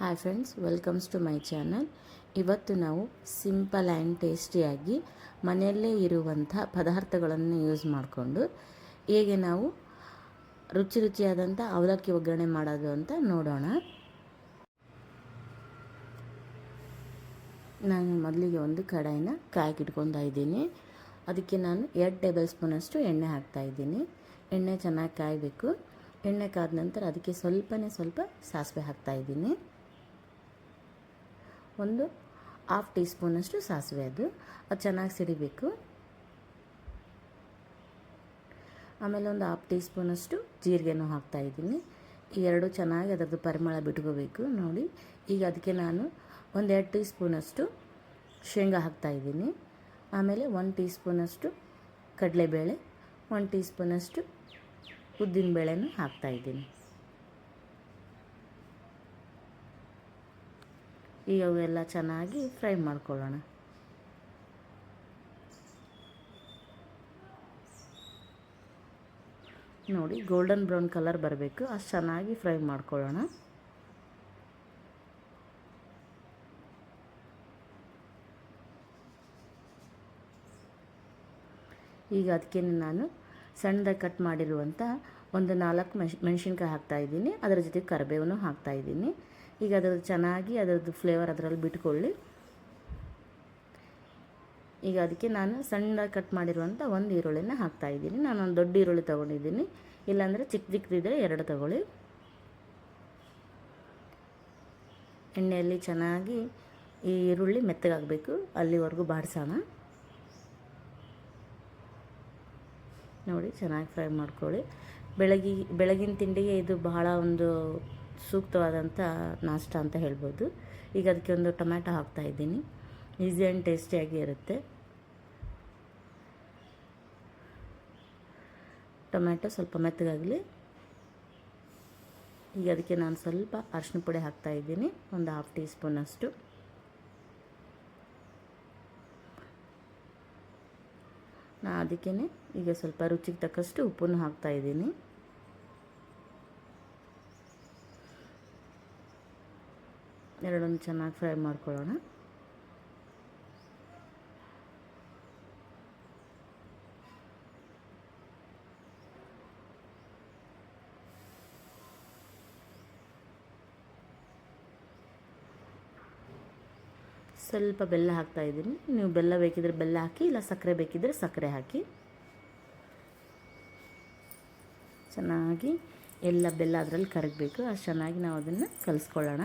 Hi friends, welcomes to my channel. ಇವತ್ತು ನಾವು simple and ಟೇಸ್ಟಿಯಾಗಿ ಮನೆಯಲ್ಲೇ ಇರುವಂಥ ಪದಾರ್ಥಗಳನ್ನು ಯೂಸ್ ಮಾಡಿಕೊಂಡು ಹೇಗೆ ನಾವು ರುಚಿಯಾದಂಥ ಅವಲಕ್ಕಿ ಒಗ್ಗರಣೆ ಮಾಡೋದು ಅಂತ ನೋಡೋಣ. ನಾನು ಮೊದಲಿಗೆ ಒಂದು ಕಡಾಯಿನ ಕಾಯ್ಕಿಟ್ಕೊತಾ ಇದ್ದೀನಿ. ಅದಕ್ಕೆ ನಾನು 2 ಟೇಬಲ್ ಸ್ಪೂನಷ್ಟು ಎಣ್ಣೆ ಹಾಕ್ತಾಯಿದ್ದೀನಿ. ಎಣ್ಣೆ ಚೆನ್ನಾಗಿ ಕಾಯಬೇಕು. ಎಣ್ಣೆ ಕಾದ ನಂತರ ಅದಕ್ಕೆ ಸ್ವಲ್ಪ ಸಾಸಿವೆ ಹಾಕ್ತಾಯಿದ್ದೀನಿ. ಒಂದು 1/2 ಟೀ ಸ್ಪೂನಷ್ಟು ಸಾಸಿವೆ, ಅದು ಚೆನ್ನಾಗಿ ಸಿಡಿಬೇಕು. ಆಮೇಲೆ ಒಂದು 1/2 ಟೀ ಸ್ಪೂನಷ್ಟು ಜೀರಿಗೆನೂ ಹಾಕ್ತಾಯಿದ್ದೀನಿ. ಈ ಎರಡು ಚೆನ್ನಾಗಿ ಅದರದ್ದು ಪರಿಮಳ ಬಿಟ್ಕೋಬೇಕು ನೋಡಿ. ಈಗ ಅದಕ್ಕೆ ನಾನು ಒಂದು 2 ಟೀ ಸ್ಪೂನಷ್ಟು ಶೇಂಗಾ ಹಾಕ್ತಾಯಿದ್ದೀನಿ. ಆಮೇಲೆ 1 ಟೀ ಸ್ಪೂನಷ್ಟು ಕಡಲೆಬೇಳೆ, 1 ಟೀ ಸ್ಪೂನಷ್ಟು ಉದ್ದಿನಬೇಳೆನೂ ಹಾಕ್ತಾಯಿದ್ದೀನಿ. ಈಗ ಅವೆಲ್ಲ ಚೆನ್ನಾಗಿ ಫ್ರೈ ಮಾಡ್ಕೊಳ್ಳೋಣ. ನೋಡಿ, ಗೋಲ್ಡನ್ ಬ್ರೌನ್ ಕಲರ್ ಬರಬೇಕು, ಅಷ್ಟು ಚೆನ್ನಾಗಿ ಫ್ರೈ ಮಾಡ್ಕೊಳ್ಳೋಣ. ಈಗ ಅದಕ್ಕೆ ನಾನು ಸಣ್ಣದಾಗಿ ಕಟ್ ಮಾಡಿರುವಂಥ ಒಂದು 4 ಮೆಣಸಿನ್ಕಾಯಿ ಹಾಕ್ತಾಯಿದ್ದೀನಿ. ಅದರ ಜೊತೆ ಕರಿಬೇವನ್ನು ಹಾಕ್ತಾಯಿದ್ದೀನಿ. ಈಗ ಅದರದ್ದು ಚೆನ್ನಾಗಿ ಅದರದ್ದು ಫ್ಲೇವರ್ ಅದರಲ್ಲಿ ಬಿಟ್ಕೊಳ್ಳಿ. ಈಗ ಅದಕ್ಕೆ ನಾನು ಸಣ್ಣದಾಗಿ ಕಟ್ ಮಾಡಿರುವಂಥ ಒಂದು ಈರುಳ್ಳಿನ ಹಾಕ್ತಾಯಿದ್ದೀನಿ. ನಾನು ಒಂದು ದೊಡ್ಡ ಈರುಳ್ಳಿ ತೊಗೊಂಡಿದ್ದೀನಿ, ಇಲ್ಲಾಂದರೆ ಚಿಕ್ಕದಿದ್ದರೆ 2 ತೊಗೊಳ್ಳಿ. ಎಣ್ಣೆಯಲ್ಲಿ ಚೆನ್ನಾಗಿ ಈ ಈರುಳ್ಳಿ ಮೆತ್ತಗಾಗಬೇಕು, ಅಲ್ಲಿವರೆಗೂ ಬಾಡಿಸೋಣ. ನೋಡಿ, ಚೆನ್ನಾಗಿ ಫ್ರೈ ಮಾಡ್ಕೊಳ್ಳಿ. ಬೆಳಗಿನ ತಿಂಡಿಗೆ ಇದು ಬಹಳ ಒಂದು ಸೂಕ್ತವಾದಂಥ ನಾಷ್ಟ ಅಂತ ಹೇಳ್ಬೋದು. ಈಗ ಅದಕ್ಕೆ ಒಂದು ಟೊಮ್ಯಾಟೊ ಹಾಕ್ತಾಯಿದ್ದೀನಿ. ಈಸಿ ಆ್ಯಂಡ್ ಟೇಸ್ಟಿಯಾಗಿ ಇರುತ್ತೆ. ಟೊಮ್ಯಾಟೊ ಸ್ವಲ್ಪ ಮೆತ್ತಗಾಗಲಿ. ಈಗ ಅದಕ್ಕೆ ನಾನು ಸ್ವಲ್ಪ ಅರಿಶಿನ ಪುಡಿ ಹಾಕ್ತಾಯಿದ್ದೀನಿ, ಒಂದು 1/2 ಟೀ ಸ್ಪೂನಷ್ಟು. ನಾನು ಅದಕ್ಕೇ ಈಗ ಸ್ವಲ್ಪ ರುಚಿಗೆ ತಕ್ಕಷ್ಟು ಉಪ್ಪನ್ನು ಹಾಕ್ತಾಯಿದ್ದೀನಿ. ಎರಡನ್ನು ಚೆನ್ನಾಗಿ ಫ್ರೈ ಮಾಡ್ಕೊಳ್ಳೋಣ. ಸ್ವಲ್ಪ ಬೆಲ್ಲ ಹಾಕ್ತಾಯಿದ್ದೀನಿ. ನೀವು ಬೆಲ್ಲ ಬೇಕಿದ್ರೆ ಬೆಲ್ಲ ಹಾಕಿ, ಇಲ್ಲ ಸಕ್ಕರೆ ಬೇಕಿದ್ರೆ ಸಕ್ಕರೆ ಹಾಕಿ. ಚೆನ್ನಾಗಿ ಎಲ್ಲ ಬೆಲ್ಲ ಅದರಲ್ಲಿ ಕರಗಬೇಕು, ಅಷ್ಟು ಚೆನ್ನಾಗಿ ನಾವು ಅದನ್ನು ಕಲಿಸ್ಕೊಳ್ಳೋಣ.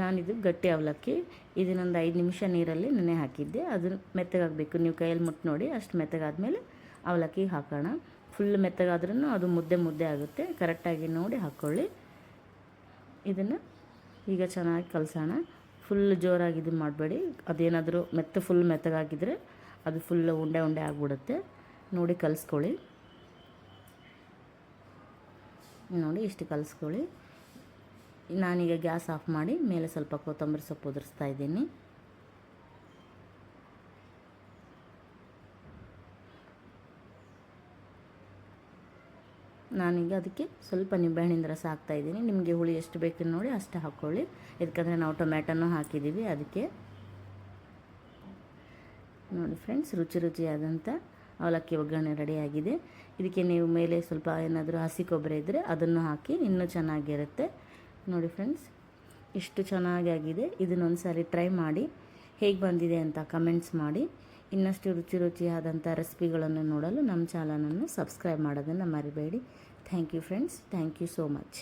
ನಾನಿದು ಗಟ್ಟಿ ಅವಲಕ್ಕಿ, ಇದನ್ನೊಂದು 5 ನಿಮಿಷ ನೀರಲ್ಲಿ ನೆನೆ ಹಾಕಿದ್ದೆ. ಅದು ಮೆತ್ತಗಾಗಬೇಕು. ನೀವು ಕೈಯಲ್ಲಿ ಮುಟ್ಟು ನೋಡಿ, ಅಷ್ಟು ಮೆತ್ತಗಾದ್ಮೇಲೆ ಅವಲಕ್ಕಿ ಹಾಕೋಣ. ಫುಲ್ ಮೆತ್ತಗಾದ್ರೂ ಅದು ಮುದ್ದೆ ಆಗುತ್ತೆ. ಕರೆಕ್ಟಾಗಿ ನೋಡಿ ಹಾಕ್ಕೊಳ್ಳಿ. ಇದನ್ನು ಈಗ ಚೆನ್ನಾಗಿ ಕಲಸೋಣ. ಫುಲ್ ಜೋರಾಗಿ ಇದು ಮಾಡಬೇಡಿ. ಅದೇನಾದರೂ ಫುಲ್ ಮೆತ್ತಗಾಗಿದ್ದರೆ ಅದು ಫುಲ್ ಉಂಡೆ ಆಗಿಬಿಡುತ್ತೆ. ನೋಡಿ ಕಲಿಸ್ಕೊಳ್ಳಿ. ನೋಡಿ, ಇಷ್ಟು ಕಲಿಸ್ಕೊಳ್ಳಿ. ನಾನೀಗ ಗ್ಯಾಸ್ ಆಫ್ ಮಾಡಿ ಮೇಲೆ ಸ್ವಲ್ಪ ಕೊತ್ತಂಬರಿ ಸೊಪ್ಪು ಉದುರಿಸ್ತಾ ಇದ್ದೀನಿ. ನಾನೀಗ ಅದಕ್ಕೆ ಸ್ವಲ್ಪ ನಿಂಬೆಹಣ್ಣಿನ ರಸ ಹಾಕ್ತಾಯಿದ್ದೀನಿ. ನಿಮಗೆ ಹುಳಿ ಎಷ್ಟು ಬೇಕು ನೋಡಿ ಅಷ್ಟು ಹಾಕ್ಕೊಳ್ಳಿ. ಯಾಕಂದರೆ ನಾವು ಟೊಮ್ಯಾಟೊನೂ ಹಾಕಿದ್ದೀವಿ ಅದಕ್ಕೆ. ನೋಡಿ ಫ್ರೆಂಡ್ಸ್, ರುಚಿಯಾದಂಥ ಅವಲಕ್ಕಿ ಒಗ್ಗರಣೆ ರೆಡಿಯಾಗಿದೆ. ಇದಕ್ಕೆ ನೀವು ಮೇಲೆ ಸ್ವಲ್ಪ ಏನಾದರೂ ಹಸಿ ಕೊಬ್ಬರಿ ಇದ್ದರೆ ಅದನ್ನು ಹಾಕಿ ಇನ್ನೂ ಚೆನ್ನಾಗಿರುತ್ತೆ. ನೋಡಿ ಫ್ರೆಂಡ್ಸ್, ಇಷ್ಟು ಚೆನ್ನಾಗಿದೆ. ಇದನ್ನೊಂದು ಸಾರಿ ಟ್ರೈ ಮಾಡಿ, ಹೇಗೆ ಬಂದಿದೆ ಅಂತ ಕಮೆಂಟ್ಸ್ ಮಾಡಿ. ಇನ್ನಷ್ಟು ರುಚಿಯಾದಂಥ ರೆಸಿಪಿಗಳನ್ನು ನೋಡಲು ನಮ್ಮ ಚಾನಲನ್ನು ಸಬ್ಸ್ಕ್ರೈಬ್ ಮಾಡೋದನ್ನು ಮರಿಬೇಡಿ. Thank you friends, thank you so much.